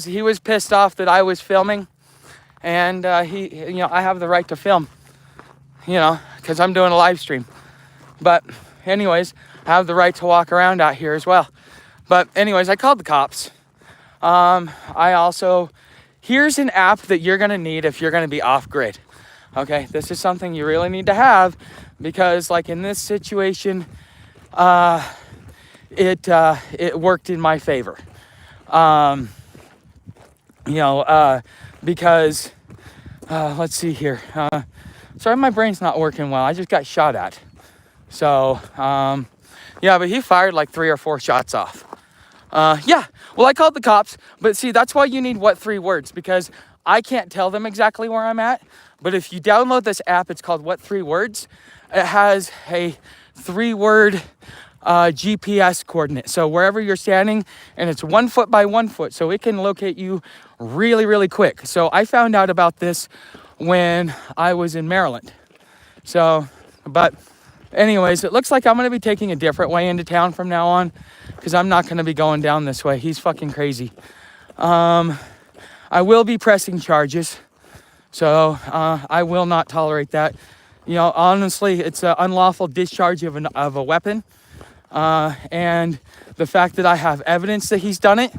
he was pissed off that I was filming, and I have the right to film, because I'm doing a live stream. But anyways, I have the right to walk around out here as well. But anyways, I called the cops. Here's an app that you're gonna need if you're gonna be off grid. Okay, this is something you really need to have, because like in this situation, it worked in my favor. Because let's see here. Sorry, my brain's not working well. I just got shot at. So, but he fired like 3 or 4 shots off. Well, I called the cops, but see, that's why you need what 3 words, because I can't tell them exactly where I'm at. But if you download this app, it's called What 3 Words. It has a 3-word GPS coordinate. So wherever you're standing, and it's 1 foot by 1 foot, so it can locate you really, really quick. So I found out about this when I was in Maryland. So, but anyways, it looks like I'm going to be taking a different way into town from now on, because I'm not going to be going down this way. He's fucking crazy. I will be pressing charges. So I will not tolerate that. Honestly, it's an unlawful discharge of a weapon. And the fact that I have evidence that he's done it.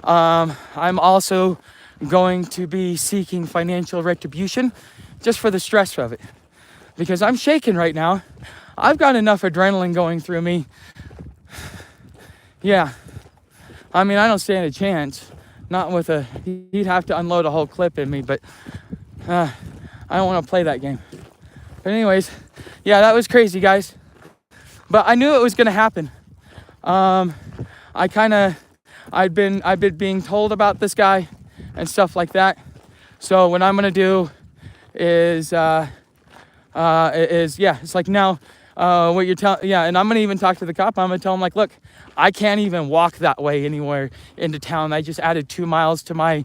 I'm also going to be seeking financial retribution just for the stress of it. Because I'm shaking right now. I've got enough adrenaline going through me. Yeah. I mean, I don't stand a chance. Not with he'd have to unload a whole clip in me, but I don't want to play that game. But anyways, that was crazy, guys. But I knew it was going to happen. I'd been being told about this guy and stuff like that. So what I'm going to do is it's like now, what you're telling, and I'm going to even talk to the cop. I'm going to tell him, like, look, I can't even walk that way anywhere into town. I just added 2 miles to my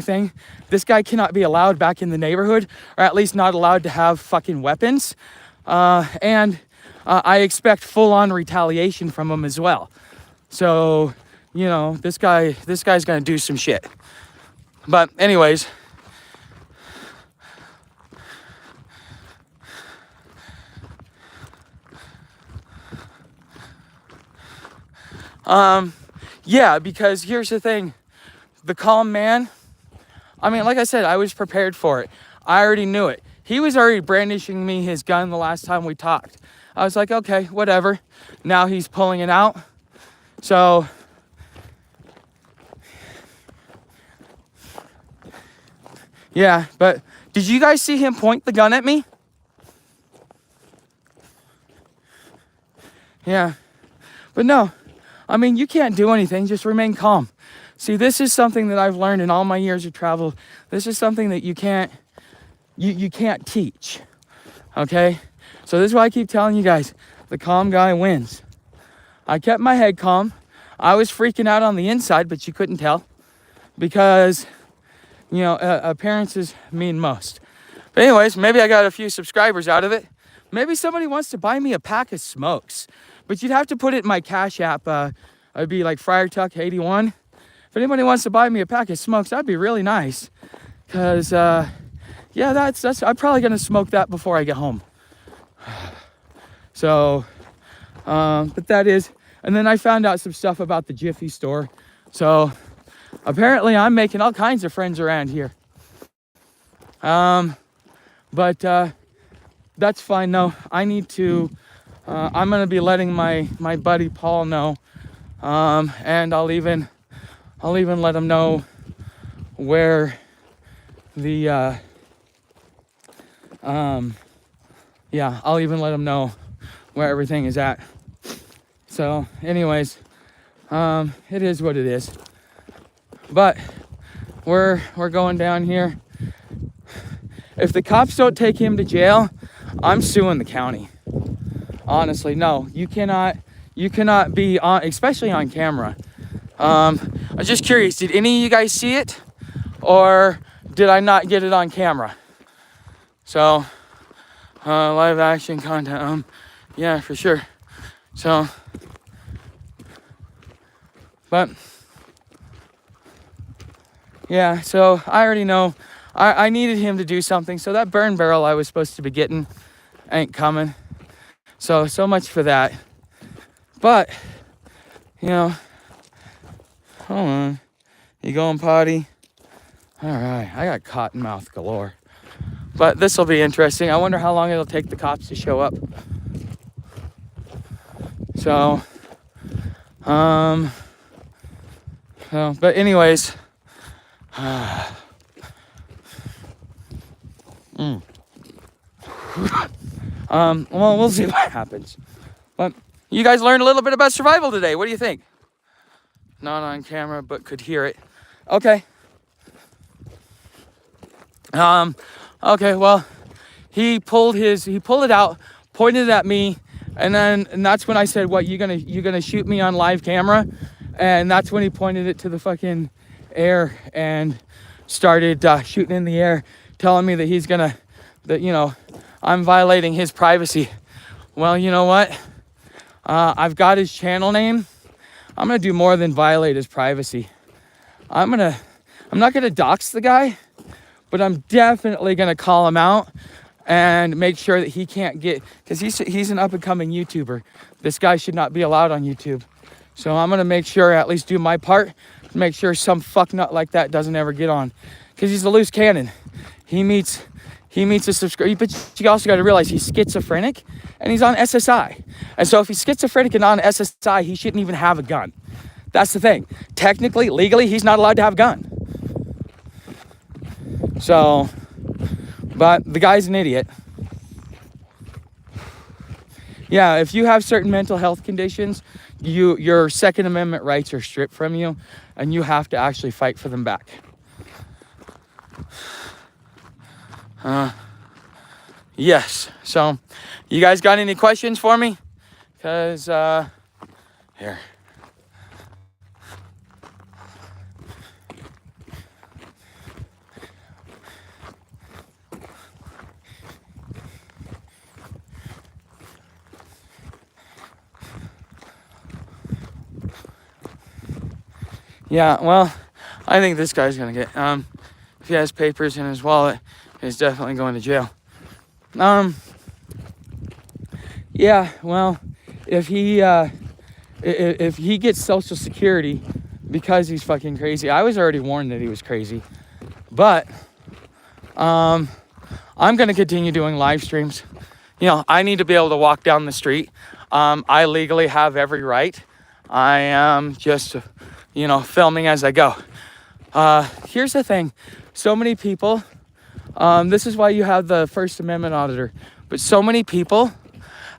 thing. This guy cannot be allowed back in the neighborhood, or at least not allowed to have fucking weapons. And I expect full-on retaliation from him as well. So, this guy's gonna do some shit. But anyways, because here's the thing. The calm man, I mean, like I said, I was prepared for it. I already knew it. He was already brandishing me his gun the last time we talked. I was like, okay, whatever. Now he's pulling it out. So, but did you guys see him point the gun at me? Yeah. But no, I mean, you can't do anything. Just remain calm. See, this is something that I've learned in all my years of travel. This is something that you can't teach, okay? So this is why I keep telling you guys, the calm guy wins. I kept my head calm. I was freaking out on the inside, but you couldn't tell because, appearances mean most. But anyways, maybe I got a few subscribers out of it. Maybe somebody wants to buy me a pack of smokes, but you'd have to put it in my Cash App. It'd be like FriarTuck81. If anybody wants to buy me a pack of smokes, that'd be really nice. Cause that's I'm probably gonna smoke that before I get home. So, but that is, and then I found out some stuff about the Jiffy store. So apparently I'm making all kinds of friends around here. But that's fine. No, I need to, I'm gonna be letting my buddy Paul know. And I'll even let him know where the, I'll even let him know where everything is at. So anyways, it is what it is. But we're going down here. If the cops don't take him to jail, I'm suing the county. Honestly, no, you cannot be on, especially on camera. I'm just curious, did any of you guys see it? Or did I not get it on camera? So, live action content, yeah, for sure. So, but, Yeah, so I already know I needed him to do something. So that burn barrel I was supposed to be getting ain't coming. So much for that. But, you know, hold on. You going potty? All right, I got cottonmouth galore. But this will be interesting. I wonder how long it'll take the cops to show up. So, but anyways, well, we'll see what happens. But you guys learned a little bit about survival today. What do you think? Not on camera, but could hear it. Okay. Okay, well, he pulled it out, pointed it at me, and that's when I said, "What, you gonna shoot me on live camera?" And that's when he pointed it to the fucking air and started shooting in the air, telling me that I'm violating his privacy. Well, you know what? I've got his channel name. I'm gonna do more than violate his privacy. I'm not gonna dox the guy, but I'm definitely gonna call him out and make sure that he can't get, because he's an up and coming YouTuber. This guy should not be allowed on YouTube. So I'm gonna make sure, at least do my part, to make sure some fucknut like that doesn't ever get on, because he's a loose cannon. He meets a subscriber, but you also got to realize he's schizophrenic and he's on SSI. And so if he's schizophrenic and on SSI, he shouldn't even have a gun. That's the thing. Technically, legally, he's not allowed to have a gun. So, but the guy's an idiot. Yeah, if you have certain mental health conditions, your Second Amendment rights are stripped from you, and you have to actually fight for them back. Yes. So, you guys got any questions for me? Because, here. Yeah, well, I think this guy's gonna get, if he has papers in his wallet, he's definitely going to jail. Yeah, well, if he gets Social Security because he's fucking crazy, I was already warned that he was crazy, but, I'm gonna continue doing live streams. You know, I need to be able to walk down the street. I legally have every right. I am just, filming as I go. Here's the thing. So many people, this is why you have the First Amendment auditor, but so many people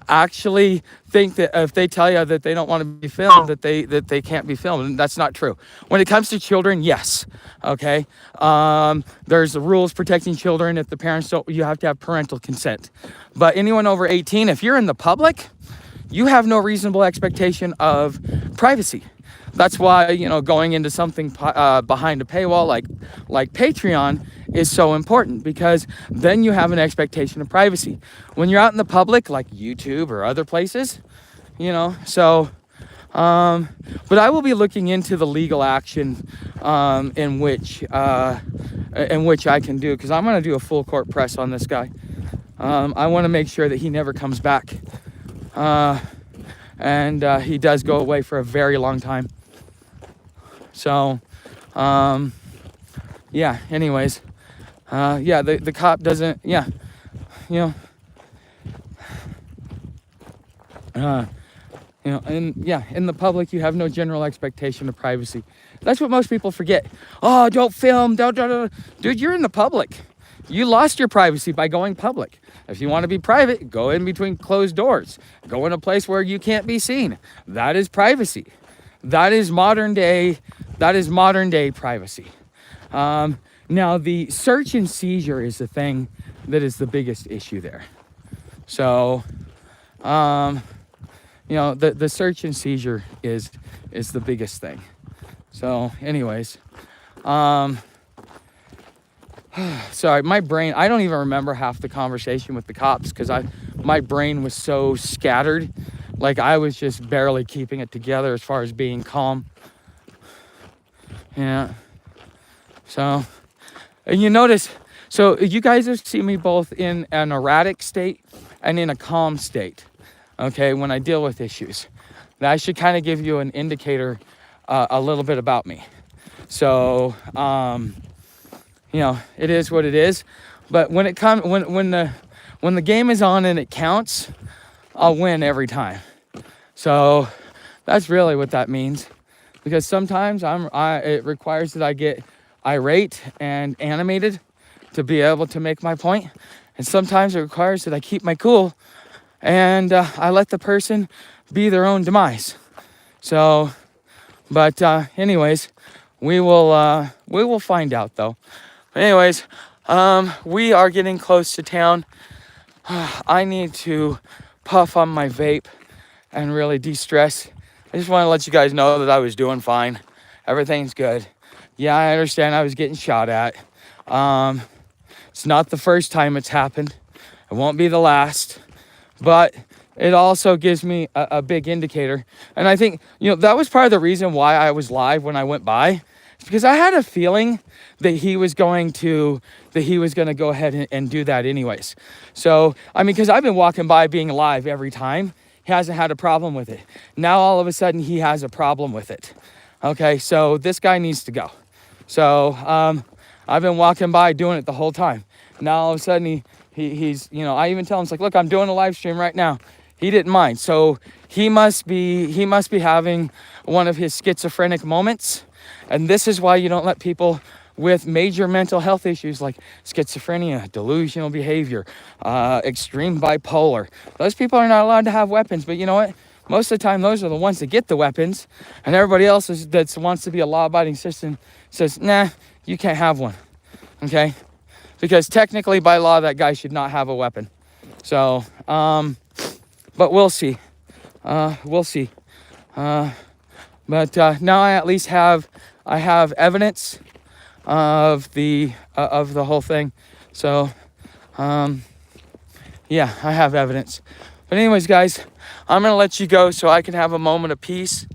actually think that if they tell you that they don't want to be filmed, that they can't be filmed. And that's not true. When it comes to children, yes. Okay. There's the rules protecting children. If the parents don't, you have to have parental consent. But anyone over 18, if you're in the public, you have no reasonable expectation of privacy. That's why, going into something behind a paywall like Patreon is so important, because then you have an expectation of privacy. When you're out in the public, like YouTube or other places, so, but I will be looking into the legal action in which I can do, because I'm going to do a full court press on this guy. I want to make sure that he never comes back. And he does go away for a very long time. So, yeah, anyways, the cop doesn't, in the public, you have no general expectation of privacy. That's what most people forget. Oh, don't film, don't. Dude, you're in the public. You lost your privacy by going public. If you want to be private, go in between closed doors. Go in a place where you can't be seen. That is privacy. That is modern day privacy. Now, the search and seizure is the thing that is the biggest issue there. So, the search and seizure is the biggest thing. So, anyways, sorry, my brain, I don't even remember half the conversation with the cops, because my brain was so scattered. Like, I was just barely keeping it together as far as being calm. Yeah. So, and you notice, so you guys have seen me both in an erratic state and in a calm state, okay, when I deal with issues. That should kind of give you an indicator a little bit about me. So, you know, it is what it is. But when it comes, when the game is on and it counts, I'll win every time. So that's really what that means. Because sometimes it requires that I get irate and animated to be able to make my point. And sometimes it requires that I keep my cool and I let the person be their own demise. So, but anyways, we will find out though. But anyways, we are getting close to town. I need to puff on my vape and really de-stress. I just want to let you guys know that I was doing fine. Everything's good. Yeah, I understand I was getting shot at. It's not the first time it's happened. It won't be the last. But it also gives me a big indicator. And I think, you know, that was part of the reason why I was live when I went by. It's because I had a feeling that he was going to go ahead and do that anyways. So, I mean, because I've been walking by being live every time. He hasn't had a problem with it. Now, all of a sudden, he has a problem with it. Okay, so this guy needs to go. So, I've been walking by doing it the whole time. Now, all of a sudden, he's, you know, I even tell him, it's like, look, I'm doing a live stream right now. He didn't mind. So he must be having one of his schizophrenic moments. And this is why you don't let people with major mental health issues like schizophrenia, delusional behavior, extreme bipolar. Those people are not allowed to have weapons. But you know what? Most of the time, those are the ones that get the weapons. And everybody else that wants to be a law-abiding citizen says, nah, you can't have one. Okay? Because technically, by law, that guy should not have a weapon. So, but we'll see. We'll see. But now I at least have evidence of the whole thing. So, yeah, I have evidence. But anyways, guys, I'm gonna let you go so I can have a moment of peace.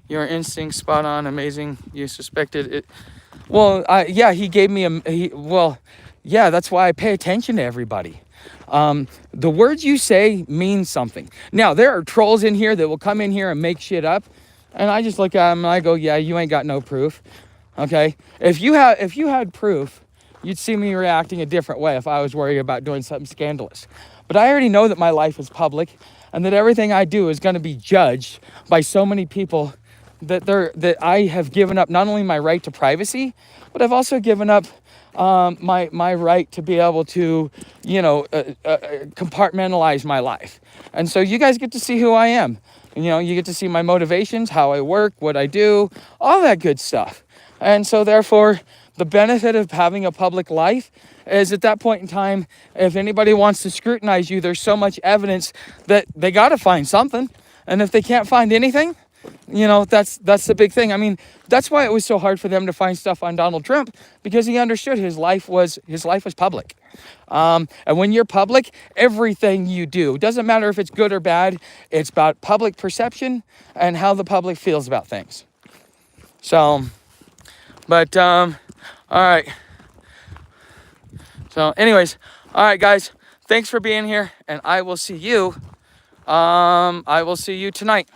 Your instincts spot on, amazing. You suspected it. Well, yeah, he gave me yeah, that's why I pay attention to everybody. The words you say mean something. Now, there are trolls in here that will come in here and make shit up. And I just look at them and I go, yeah, you ain't got no proof. Okay? If you had proof, you'd see me reacting a different way if I was worried about doing something scandalous. But I already know that my life is public and that everything I do is going to be judged by so many people that I have given up not only my right to privacy, but I've also given up my right to be able to, you know, compartmentalize my life. And so you guys get to see who I am. You know, you get to see my motivations, how I work, what I do, all that good stuff. And so therefore, the benefit of having a public life is at that point in time, if anybody wants to scrutinize you, there's so much evidence that they got to find something. And if they can't find anything, you know, that's the big thing. I mean, that's why it was so hard for them to find stuff on Donald Trump, because he understood his life was public. And when you're public, everything you do, doesn't matter if it's good or bad, it's about public perception and how the public feels about things. So, but, all right. So anyways, all right, guys, thanks for being here, and I will see you tonight.